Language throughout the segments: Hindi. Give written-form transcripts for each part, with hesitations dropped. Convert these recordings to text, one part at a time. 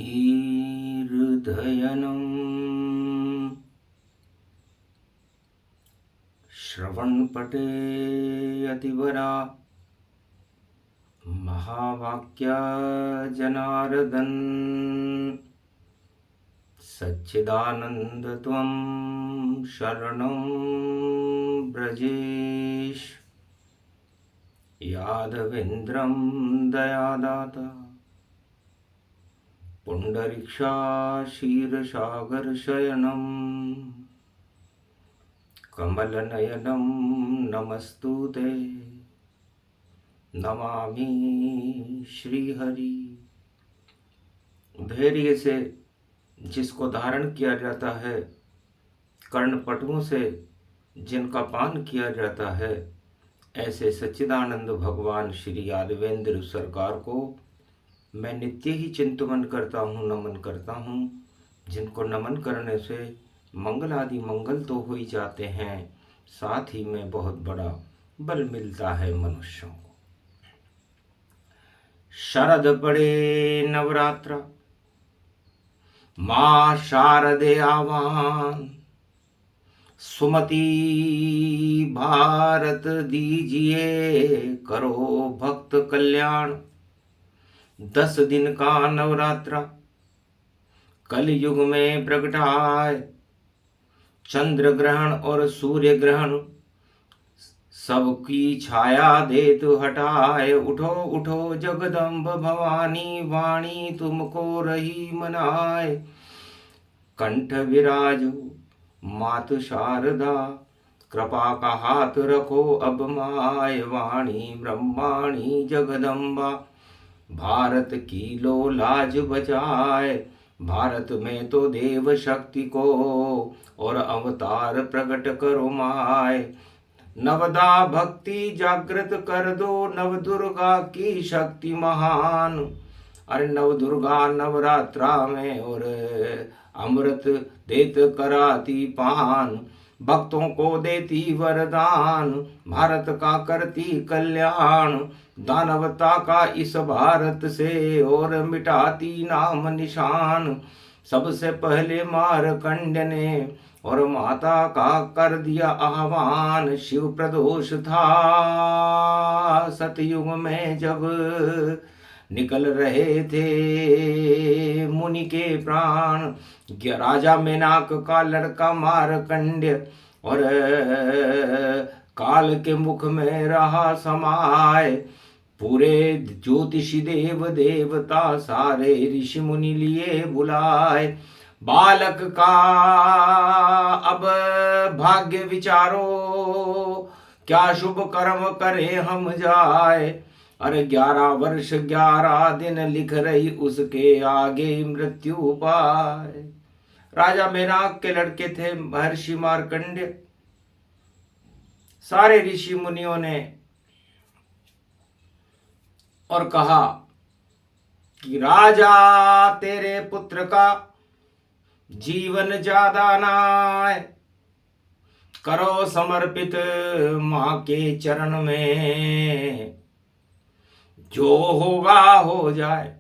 धीर्धयनम् श्रवणपटे अतिवरा महावाक्या जनार्दन सच्चिदानंद त्वं शरणं ब्रजेश यादवेन्द्रं दयादाता पुंडरीक्षाशीर्षागरशयनं कमलनयनं नमस्तुते नमामि श्रीहरि। धैर्य से जिसको धारण किया जाता है, कर्णपटुओं से जिनका पान किया जाता है, ऐसे सच्चिदानंद भगवान श्री यादवेंद्र सरकार को मैं नित्य ही चिंतन करता हूँ, नमन करता हूँ। जिनको नमन करने से मंगल आदि मंगल तो हो ही जाते हैं, साथ ही में बहुत बड़ा बल मिलता है मनुष्यों को। शरद पड़े नवरात्र माँ शारदे आवान, सुमति भारत दीजिए करो भक्त कल्याण। 10 दिन का नवरात्र कलयुग में प्रगटाए, चंद्र ग्रहण और सूर्य ग्रहण सबकी छाया देत हटाए। उठो उठो जगदम्ब भवानी, वाणी तुमको रही मनाए। कंठ विराजो मात शारदा, कृपा का हाथ रखो अब माय। वाणी ब्रह्माणी जगदम्बा, भारत की लो लाज बचाए। भारत में तो देव शक्ति को और अवतार प्रकट करो माय। नवदा भक्ति जागृत कर दो, नव दुर्गा की शक्ति महान। अरे नव दुर्गा नवरात्रा में और अमृत देत कराती पान। भक्तों को देती वरदान, भारत का करती कल्याण। दानवता का इस भारत से और मिटाती नाम निशान। सबसे पहले मारकंड ने और माता का कर दिया आह्वान। शिव प्रदोष था सतयुग में जब निकल रहे थे मुनि के प्राण। राजा मेनाक का लड़का मारकंड्य और काल के मुख में रहा समाये। पूरे ज्योतिषी देव देवता सारे ऋषि मुनि लिए बुलाए। बालक का अब भाग्य विचारो, क्या शुभ कर्म करे हम जाए। अरे 11 वर्ष 11 दिन लिख रही उसके आगे मृत्यु पाए। राजा मेनाक के लड़के थे महर्षि मार्कंडेय। सारे ऋषि मुनियों ने और कहा कि राजा तेरे पुत्र का जीवन ज्यादा नाय, करो समर्पित मां के चरण में। जो होगा हो जाए,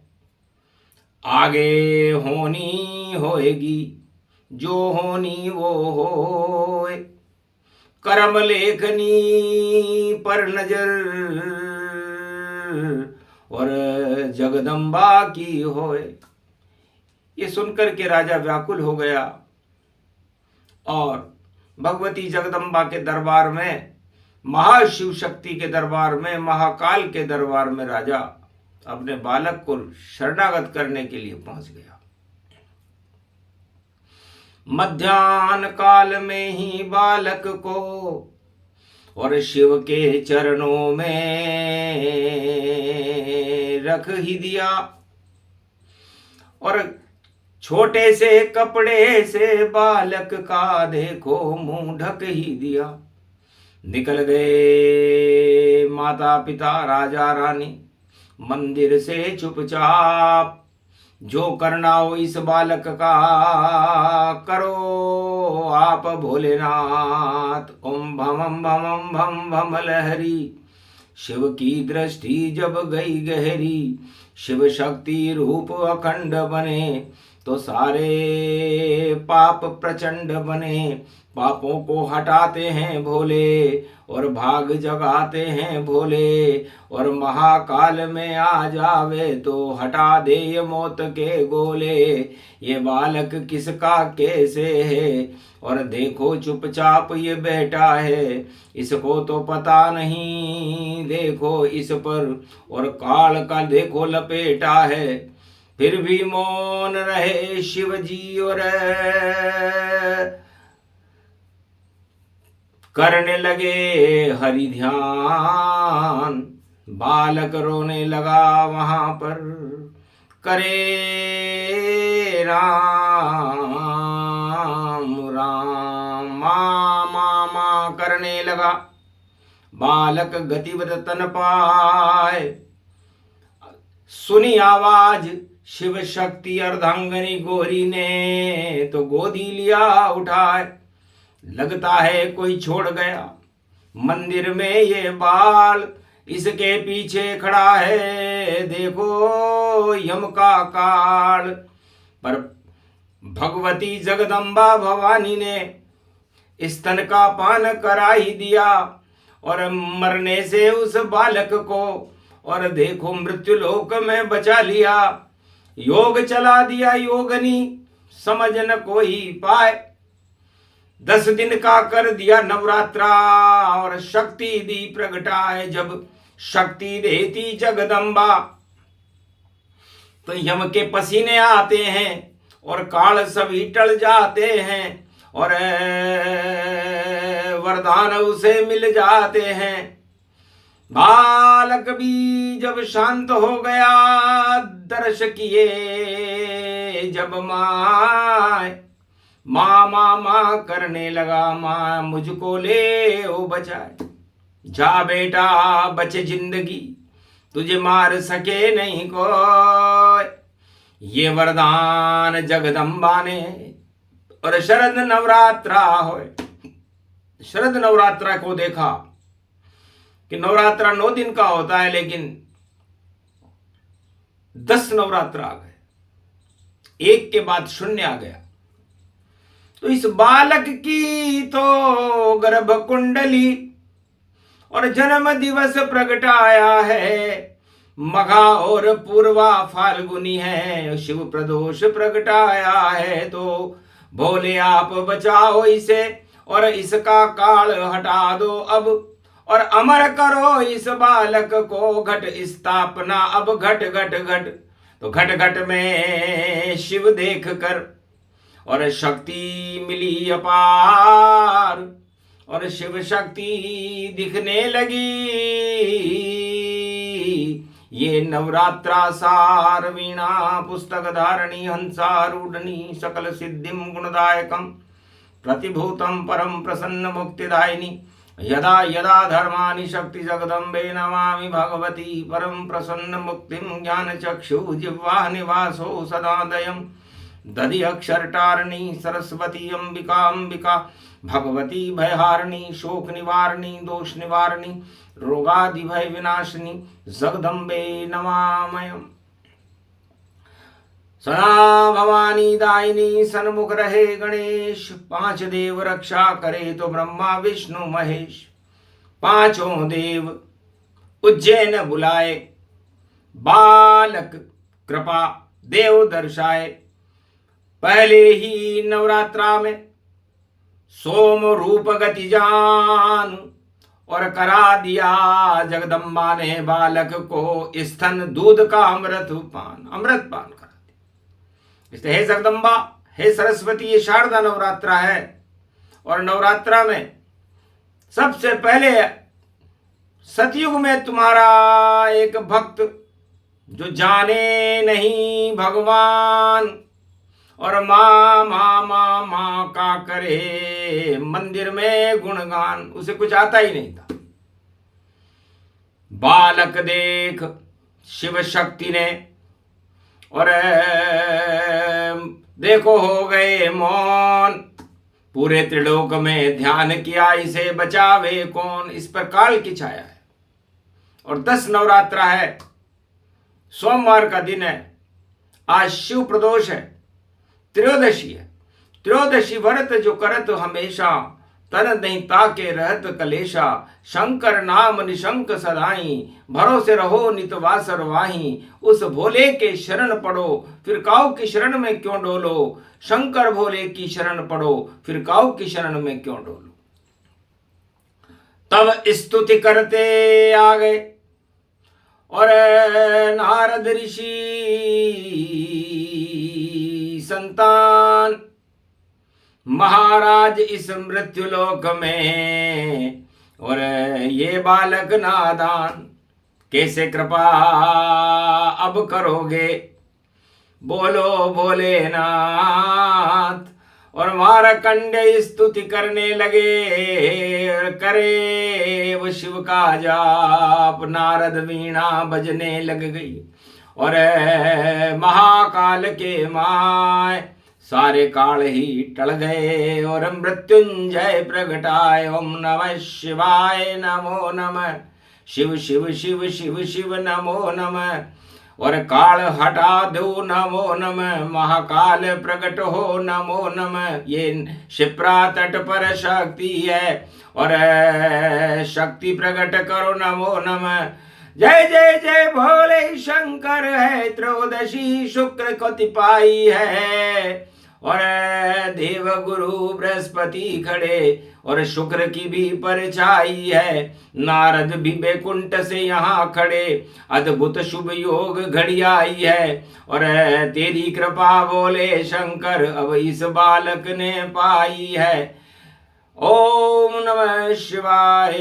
आगे होनी होएगी, जो होनी वो होए। कर्म लेखनी पर नजर और जगदम्बा की होए। ये सुनकर के राजा व्याकुल हो गया और भगवती जगदम्बा के दरबार में, महाशिव शक्ति के दरबार में, महाकाल के दरबार में राजा अपने बालक को शरणागत करने के लिए पहुंच गया। मध्याह्न काल में ही बालक को और शिव के चरणों में रख ही दिया और छोटे से कपड़े से बालक का देखो मुंह ढक ही दिया। निकल गए माता पिता राजा रानी मंदिर से चुपचाप। जो करना हो इस बालक का करो आप भोलेनाथ। ओम भम भम भम भम लहरी शिव की दृष्टि जब गई गहरी, शिव शक्ति रूप अखंड बने, तो सारे पाप प्रचंड बने। पापों को हटाते हैं भोले, और भाग जगाते हैं भोले, और महाकाल में आ जावे तो हटा दे ये मौत के गोले। ये बालक किसका कैसे है, और देखो चुपचाप ये बैठा है, इसको तो पता नहीं देखो इस पर, और काल का देखो लपेटा है। फिर भी मौन रहे शिव जी और करने लगे हरि ध्यान। बालक रोने लगा वहां पर, करे राम राम माँ माँ माँ करने लगा। बालक गतिवत तन पाए, सुनी आवाज शिव शक्ति अर्धांगनी गौरी ने, तो गोदी लिया उठाए। लगता है कोई छोड़ गया मंदिर में ये बाल, इसके पीछे खड़ा है देखो यम का काल। पर भगवती जगदम्बा भवानी ने स्तन का पान करा ही दिया, और मरने से उस बालक को और देखो मृत्यु लोक में बचा लिया। योग चला दिया योगनी, समझ न कोई पाए। 10 दिन का कर दिया नवरात्रा, और शक्ति दी प्रगटाए। जब शक्ति देती जगदम्बा, तो यम के पसीने आते हैं, और काल सभी टल जाते हैं, और वरदान उसे मिल जाते हैं। बालक भी जब शांत हो गया, दर्श किए जब माय, माँ माँ माँ करने लगा। माँ मुझको ले ओ बचाए, जा बेटा बचे जिंदगी, तुझे मार सके नहीं कोई। ये वरदान जगदम्बा ने, और शरद नवरात्रा हो। शरद नवरात्रा को देखा कि नवरात्रा 9 दिन का होता है, लेकिन 10 नवरात्रा आ गए, एक के बाद 0 आ गया। तो इस बालक की तो गर्भ कुंडली और जन्म दिवस प्रगटाया है। मघा और पूर्वा फाल्गुनी है, शिव प्रदोष प्रगटाया है। तो भोले आप बचाओ इसे, और इसका काल हटा दो अब, और अमर करो इस बालक को। घट स्थापना अब घट घट घट, तो घट घट में शिव देख कर और शक्ति मिली अपार, और शिव शक्ति दिखने लगी। ये नवरात्रा सार वीणा पुस्तक धारणी हंसारूढ़नी सकल सिद्धिम गुणदायकम प्रतिभूतम परम प्रसन्न मुक्तिदायिनी। यदा यदा धर्मानि शक्ति जगदम्बे नमामि भगवती परम प्रसन्न मुक्तिम। ज्ञान चक्षु जिह्वा निवासो सदादयम् दधि अक्षरटारिणी सरस्वती अंबिका अंबिका। भगवती भयहारिणी शोक निवारिणी दोष निवारिणी रोगादि भय विनाशिनी जगदम्बे नमामयम्। सदा भवानी दायिनी सन्मुख रहे गणेश। 5 देव रक्षा करे तो ब्रह्मा विष्णु महेश। 5 देव उज्जैन बुलाए, बालक कृपा देव दर्शाए। पहले ही नवरात्रा में सोम रूप गति जान, और करा दिया जगदम्बा ने बालक को स्तन दूध का अमृत पान करा दिया। इसलिए हे जगदम्बा हे सरस्वती, ये शारदा नवरात्रा है, और नवरात्रा में सबसे पहले सतयुग में तुम्हारा एक भक्त जो जाने नहीं भगवान, और माँ माँ माँ माँ का करे मंदिर में गुणगान, उसे कुछ आता ही नहीं था। बालक देख शिव शक्ति ने, और देखो हो गए मौन। पूरे त्रिलोक में ध्यान किया, इसे बचावे कौन। इस पर काल की छाया है। और 10 नवरात्रा है, सोमवार का दिन है, आज शिव प्रदोष है, त्रयोदशी है। त्रयोदशी व्रत जो करत हमेशा, तन नहीं ताके रहत कलेशा। शंकर नाम निशंक सदाई, भरोसे रहो नित वासर वाही। उस भोले के शरण पड़ो, फिर काऊ की शरण में क्यों डोलो। शंकर भोले की शरण पड़ो, फिर काऊ की शरण में क्यों डोलो। तब स्तुति करते आ गए और नारद ऋषि संतान महाराज इस मृत्युलोक में, और ये बालक नादान कैसे कृपा अब करोगे, बोलो भोलेनाथ। और मारकंडे स्तुति करने लगे, करे वो शिव का जाप। नारद वीणा बजने लग गई और महाकाल के माय सारे काल ही टल गए और मृत्युंजय प्रगटाए। ओम नमः शिवाय, नमो नमः, शिव शिव शिव शिव शिव नमो नमः। और काल हटा दो नमो नमः, महाकाल प्रकट हो नमो नमः। ये शिप्रा तट पर शक्ति है और शक्ति प्रकट करो नमो नमः। जय जय जय भोले शंकर है, त्रयोदशी शुक्र को तिपाई है और देव गुरु बृहस्पति खड़े और शुक्र की भी परछाई है। नारद भी बैकुंठ से यहाँ खड़े, अद्भुत शुभ योग घड़ी आई है और तेरी कृपा बोले शंकर अब इस बालक ने पाई है। ओम नमः शिवाय,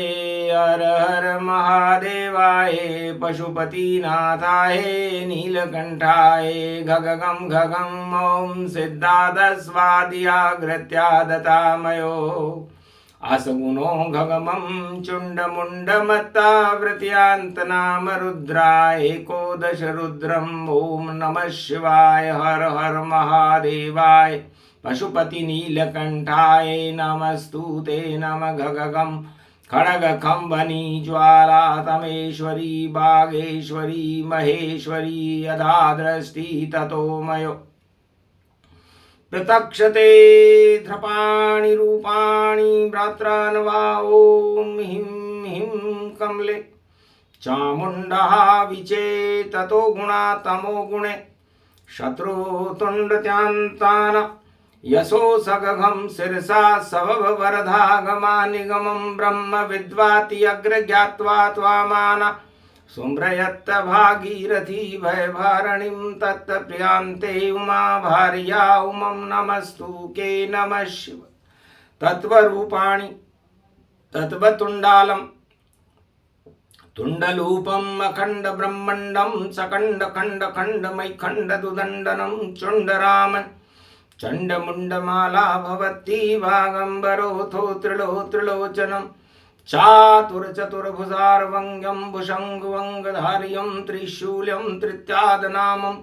हर हर महादेवाय, पशुपति नाथाय, नीलकंठाय, गगगम गगम। ओम सिद्धादस्वादियाग्रत्यादतामयो, असगुणो गगमं चुण्डमुण्डमत्तावृत्यान्तनाम रुद्राय, एकोदश रुद्रम। ओम नमः शिवाय, हर हर महादेवाय, पशुपति नीलकंठाय नमस्तुते। नमः गगगम खड़ग खंबनी ज्वाला तमेश्वरी बागेश्वरी महेश्वरी यदा दृष्टि ततोमयो। प्रतक्षते ध्रपाणि रूपाणि भ्रात्रान्वा। ओम हिं हिं कमले चामुण्डा विचे ततो गुणा तमो गुणे। शत्रुतुण्डत्यान्तान यशो सगघम शिरसा सवभ वरधागमा निगमं। ब्रह्म विद्वाति अग्र ज्ञात्वा त्वामाना सुम्रयत्त भागीरथी भयभारणीं तत्प्रियांते उमा भार्या उमं। नमस्तु के नमः शिव तत्वरूपाणि तत्वतुण्डालं तुण्डलूपम् अखण्ड ब्रह्मण्डं सकण्ड खण्ड खण्डमयखण्ड दुदण्डनं चुण्डरामन् चण्डमुण्डमाला भवती वागम्बरोऽथो त्रिलोचनं। चातुर्चतुर्भुजार्वङ्ग्यं भुषङ्गवङ्गधार्यं त्रिशूल्यं त्रित्यादनामं।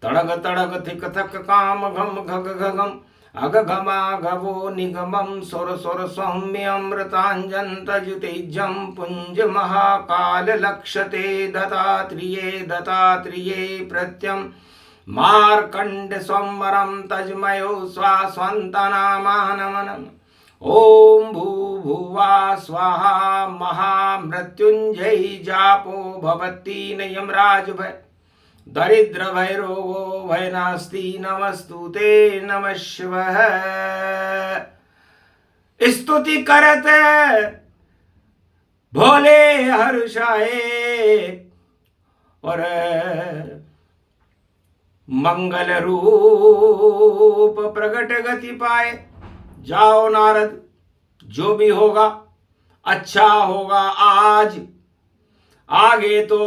तडग तडग थिक थक काम घम घग घगम अगघमाघवो निगमं। सुर सुर सौम्यमृताञ्जन्तजुतेज्यं पुञ्ज महाकाल लक्षते दत्तात्रेये प्रत्यं। मार्कंड स्वमरं तजमयो स्वास्वन्तनामानमनम्। ओम भूभुवा स्वाहा महामृत्युंजय जापो भवती यमराज भय। दरिद्र भय रोगो भय नास्ति नमस्तुते नमः शिवः। स्तुति करत भोले हर्षाए और मंगल रूप प्रगट गति पाए। जाओ नारद, जो भी होगा अच्छा होगा। आज आगे तो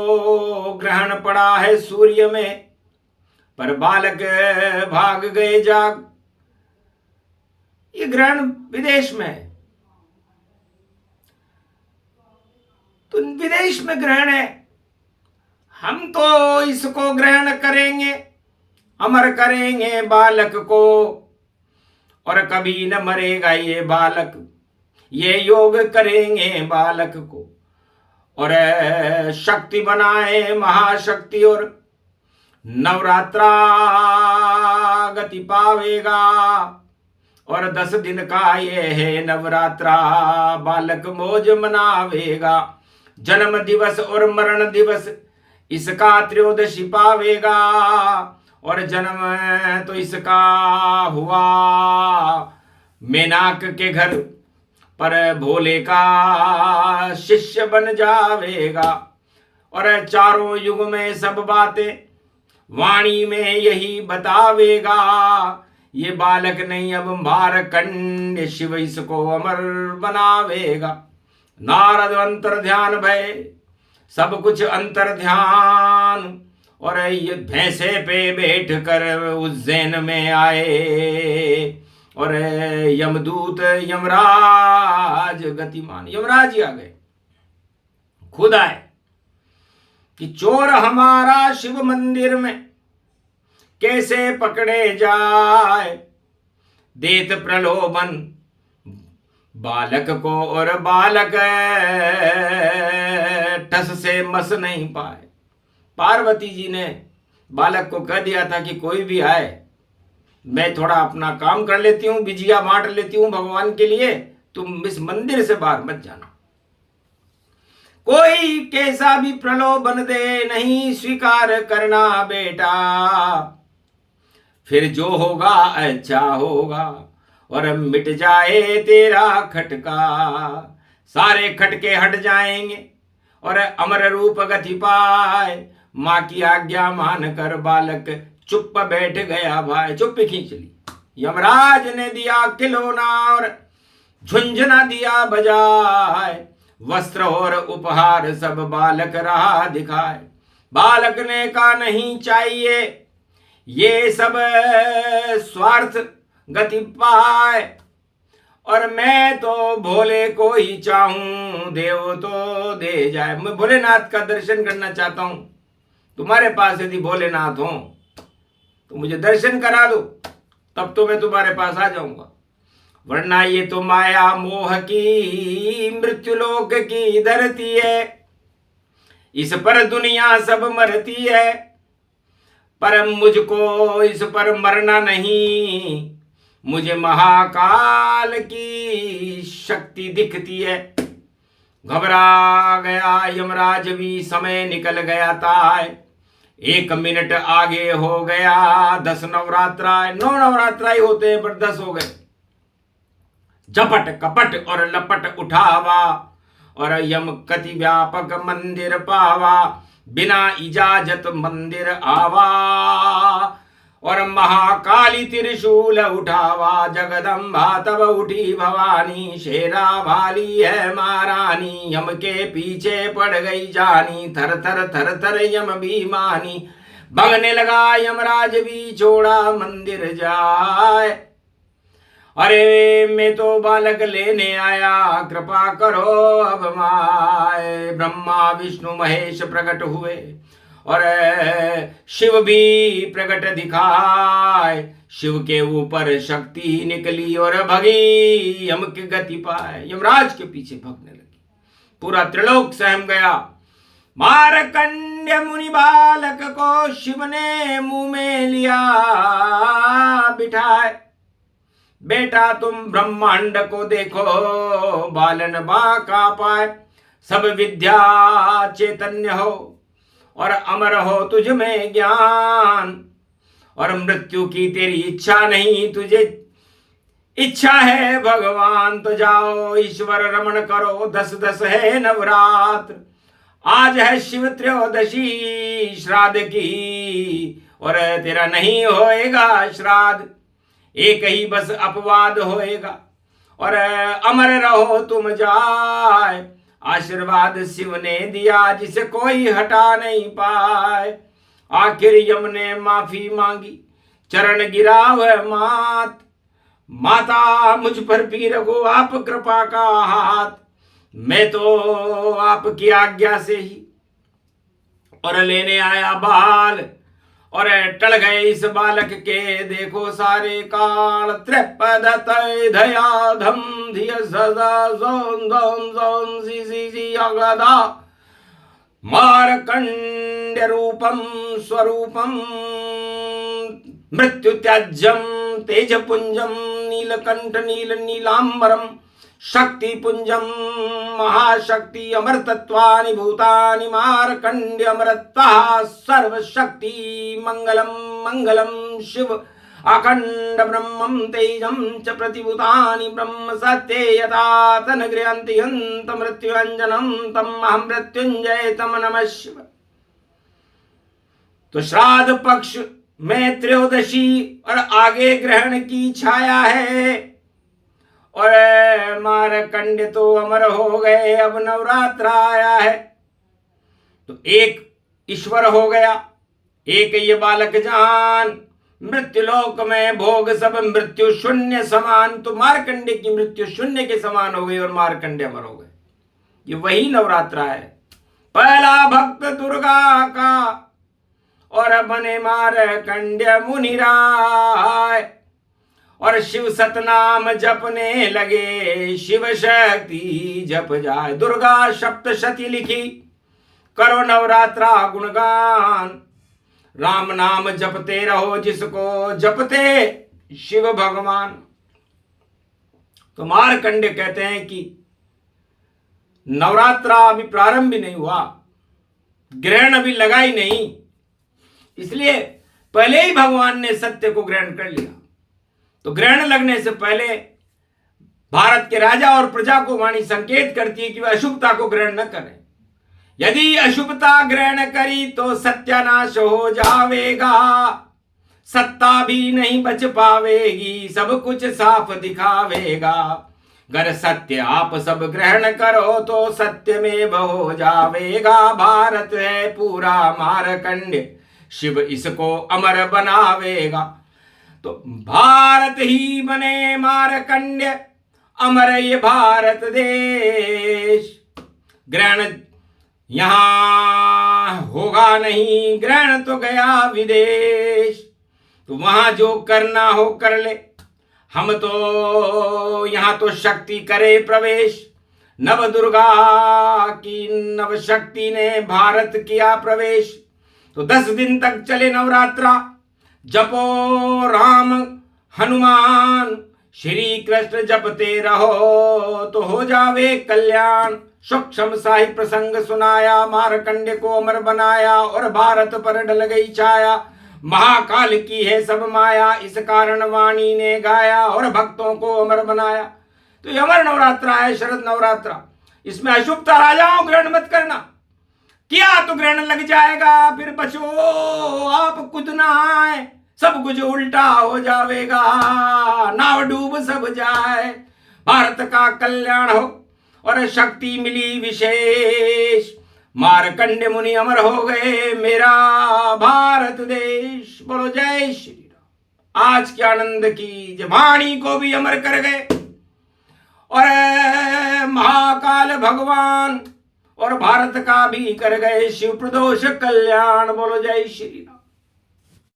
ग्रहण पड़ा है सूर्य में, पर बालक भाग गए जाग। ये ग्रहण विदेश में है, तो विदेश में ग्रहण है, हम तो इसको ग्रहण करेंगे, अमर करेंगे बालक को, और कभी न मरेगा ये बालक। ये योग करेंगे बालक को और शक्ति बनाए महाशक्ति, और नवरात्रा गति पावेगा। और 10 दिन का ये है नवरात्रा, बालक मौज मनावेगा। जन्म दिवस और मरण दिवस इसका त्रयोदशी पावेगा। और जन्म तो इसका हुआ मेनाक के घर, पर भोले का शिष्य बन जावेगा। और चारों युग में सब बातें वाणी में यही बतावेगा। ये बालक नहीं अब मारकंड, शिव इसको अमर बनावेगा। नारद अंतर ध्यान भय, सब कुछ अंतर ध्यान। और ये भैंसे पे बैठ कर उज्जैन में आए, और यमदूत यमराज गतिमान, यमराज ही आ गए, खुद आए कि चोर हमारा शिव मंदिर में कैसे पकड़े जाए। देत प्रलोभन बालक को, और बालक टस से मस नहीं पाए। पार्वती जी ने बालक को कह दिया था कि कोई भी आए, मैं थोड़ा अपना काम कर लेती हूं, बिजिया बांट लेती हूं भगवान के लिए, तुम इस मंदिर से बाहर मत जाना। कोई कैसा भी प्रलोभन दे नहीं स्वीकार करना बेटा, फिर जो होगा अच्छा होगा, और मिट जाए तेरा खटका। सारे खटके हट जाएंगे और अमर रूप गति पाए। माँ की आज्ञा मान कर बालक चुप बैठ गया भाई, चुप खींच ली। यमराज ने दिया खिलौना और झुंझुना दिया बजाए, वस्त्र और उपहार सब बालक रहा दिखाए। बालक ने कहा नहीं चाहिए ये सब स्वार्थ गति पाए, और मैं तो भोले को ही चाहूं, देव तो दे जाए। मैं भोलेनाथ का दर्शन करना चाहता हूं, तुम्हारे पास यदि भोलेनाथ हो तो मुझे दर्शन करा दो, तब तो मैं तुम्हारे पास आ जाऊंगा, वरना ये तो माया मोह की मृत्युलोक की धरती है, इस पर दुनिया सब मरती है, पर मुझको इस पर मरना नहीं। मुझे महाकाल की शक्ति दिखती है। घबरा गया यमराज भी, समय निकल गया था। 1 मिनट आगे हो गया 10 नवरात्रा, 9 नवरात्रा ही होते हैं पर 10 हो गए। झपट कपट और लपट उठावा, और यम कति व्यापक मंदिर पावा। बिना इजाजत मंदिर आवा, और महाकाली त्रिशूल उठावा। जगदम्बा तब उठी भवानी, शेरा भाली है महारानी। यम के पीछे पड़ गई जानी, थर थर थर थर यम भी मानी। भगने लगा यमराज भी, छोड़ा मंदिर जाए। अरे मैं तो बालक लेने आया, कृपा करो अब माए। ब्रह्मा विष्णु महेश प्रकट हुए, और शिव भी प्रकट दिखाए। शिव के ऊपर शक्ति निकली और भगी यम की गति पाए। यमराज के पीछे भगने लगी, पूरा त्रिलोक सहम गया। मारकंड्य मुनि बालक को शिव ने मुंह में लिया बिठाए। बेटा तुम ब्रह्मांड को देखो, बालन बांका पाए। सब विद्या चैतन्य हो, और अमर हो तुझ में ज्ञान। और मृत्यु की तेरी इच्छा नहीं, तुझे इच्छा है भगवान। तो जाओ ईश्वर रमण करो, 10-10 है नवरात्र। आज है शिव त्रयोदशी श्राद्ध की, और तेरा नहीं होएगा श्राद्ध। एक ही बस अपवाद होएगा, और अमर रहो तुम जाए। आशीर्वाद शिव ने दिया जिसे कोई हटा नहीं पाए। आखिर यम ने माफी मांगी, चरण गिरा वह मात। माता मुझ पर भी रखो आप कृपा का हाथ, मैं तो आपकी आज्ञा से ही और लेने आया बाल। और टल गए इस बालक के देखो सारे काल। त्रिपद धया धम धिय सदा जोन जोन जोन सी सी सी अगदा मार्कण्ड्य रूपम स्वरूपम मृत्यु त्याज्यम तेजपुंजम नीलकंठ नील नीलांबरम शक्तिपुंजम महाशक्ति अमरतत्वानि भूतानि मार्कण्ड्य अमरत्वः सर्वशक्ति मंगलम मंगलम शिव अखंड ब्रह्मं तेजं च प्रतिभूतानि ब्रह्म सत्ये यथा तन्गृह्णन्ति हन्त मृत्युञ्जनं तम् अहं मृत्युञ्जय तम नमः शिवाय। तो श्राद्ध पक्ष में त्रयोदशी और आगे ग्रहण की छाया है और मार्कंड्य तो अमर हो गए। अब नवरात्र आया है तो एक ईश्वर हो गया, एक ये बालक जान। मृत्युलोक में भोग सब मृत्यु शून्य समान, तो मार्कंड्य की मृत्यु शून्य के समान हो गई और मार्कंड्य अमर हो गए। ये वही नवरात्र है। पहला भक्त दुर्गा का और बने मार्कंड्य मुनिराय और शिव सतनाम जपने लगे, शिव शक्ति जप जाए। दुर्गा सप्तशती लिखी, करो नवरात्रा गुणगान। राम नाम जपते रहो जिसको जपते शिव भगवान। तो मार्कंड्य कहते हैं कि नवरात्रा अभी प्रारंभ भी नहीं हुआ, ग्रहण अभी लगा ही नहीं, इसलिए पहले ही भगवान ने सत्य को ग्रहण कर लिया। तो ग्रहण लगने से पहले भारत के राजा और प्रजा को वाणी संकेत करती है कि वह अशुभता को ग्रहण न करें। यदि अशुभता ग्रहण करी तो सत्यानाश हो जावेगा, सत्ता भी नहीं बच पावेगी, सब कुछ साफ दिखावेगा। अगर सत्य आप सब ग्रहण करो तो सत्य में हो जावेगा। भारत है पूरा मार्कंड्य, शिव इसको अमर बनावेगा। तो भारत ही बने मार्कंड्य, अमर ये भारत देश। ग्रहण यहां होगा नहीं, ग्रहण तो गया विदेश। तो वहां जो करना हो कर ले, हम तो यहां तो शक्ति करे प्रवेश। नव दुर्गा की नव शक्ति ने भारत किया प्रवेश। तो 10 दिन तक चले नवरात्रा, जपो राम हनुमान, श्री कृष्ण जपते रहो तो हो जावे कल्याण। सूक्ष्म शाही प्रसंग सुनाया, मार्कंड्य को अमर बनाया और भारत पर ढल गई छाया। महाकाल की है सब माया, इस कारण वाणी ने गाया और भक्तों को अमर बनाया। तो ये अमर नवरात्रा है, शरद नवरात्रा। इसमें अशुभता राजाओं ग्रहण मत करना, किया तो ग्रहण लग जाएगा, फिर बचो आप खुद ना आए, सब कुछ उल्टा हो जावेगा, नाव डूब सब जाए। भारत का कल्याण हो और शक्ति मिली विशेष। मार्कंड्य मुनि अमर हो गए, मेरा भारत देश। बोलो जय श्री राम। आज के आनंद की वाणी को भी अमर कर गए और महाकाल भगवान और भारत का भी कर गए शिव प्रदोष कल्याण। बोलो जय श्री राम।